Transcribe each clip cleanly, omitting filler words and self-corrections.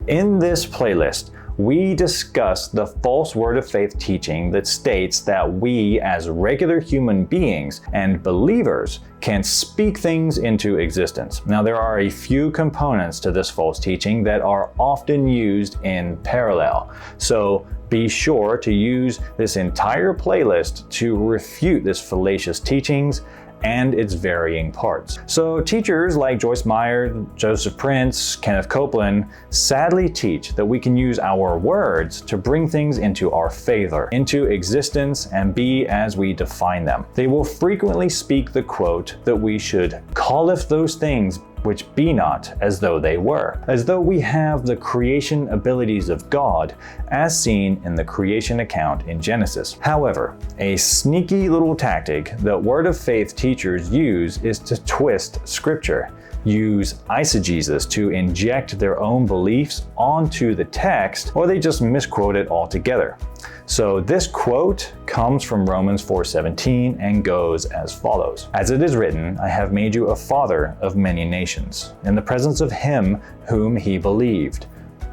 In this playlist, we discuss the false word of faith teaching that states that we as regular human beings and believers can speak things into existence. Now, there are a few components to this false teaching that are often used in parallel. So be sure to use this entire playlist to refute this fallacious teachings and its varying parts. So teachers like Joyce Meyer, Joseph Prince, Kenneth Copeland sadly teach that we can use our words to bring things into our favor, into existence, and be as we define them. They will frequently speak the quote that we should calleth those things which be not as though they were, as though we have the creation abilities of God as seen in the creation account in Genesis. However, a sneaky little tactic that word of faith teachers use is to twist scripture, use eisegesis to inject their own beliefs onto the text, or they just misquote it altogether. So this quote comes from Romans 4:17 and goes as follows. As it is written, I have made you a father of many nations, in the presence of him whom he believed,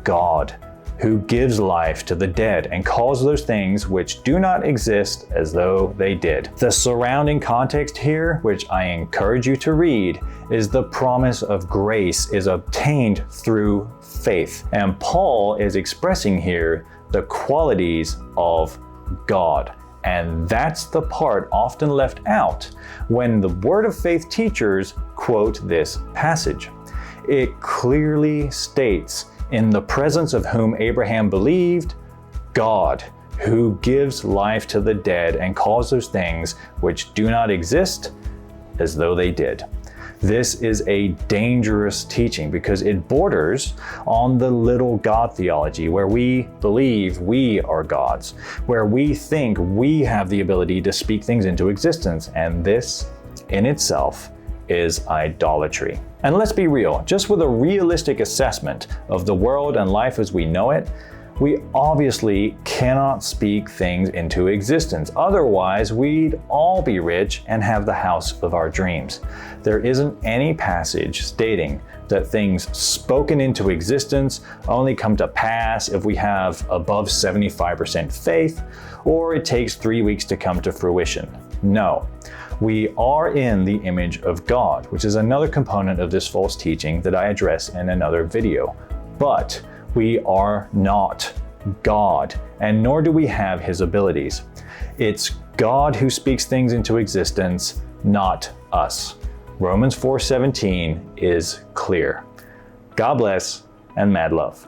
God, who gives life to the dead and calls those things which do not exist as though they did. The surrounding context here, which I encourage you to read, is the promise of grace is obtained through faith. And Paul is expressing here the qualities of God. And that's the part often left out when the word of faith teachers quote this passage. It clearly states, in the presence of whom Abraham believed, God, who gives life to the dead and calls those things which do not exist as though they did. This is a dangerous teaching because it borders on the little God theology, where we believe we are gods, where we think we have the ability to speak things into existence, and this in itself is idolatry. And let's be real, just with a realistic assessment of the world and life as we know it, we obviously cannot speak things into existence. Otherwise, we'd all be rich and have the house of our dreams. There isn't any passage stating that things spoken into existence only come to pass if we have above 75% faith, or it takes 3 weeks to come to fruition. No. We are in the image of God, which is another component of this false teaching that I address in another video. But we are not God, and nor do we have his abilities. It's God who speaks things into existence, not us. Romans 4:17 is clear. God bless and mad love.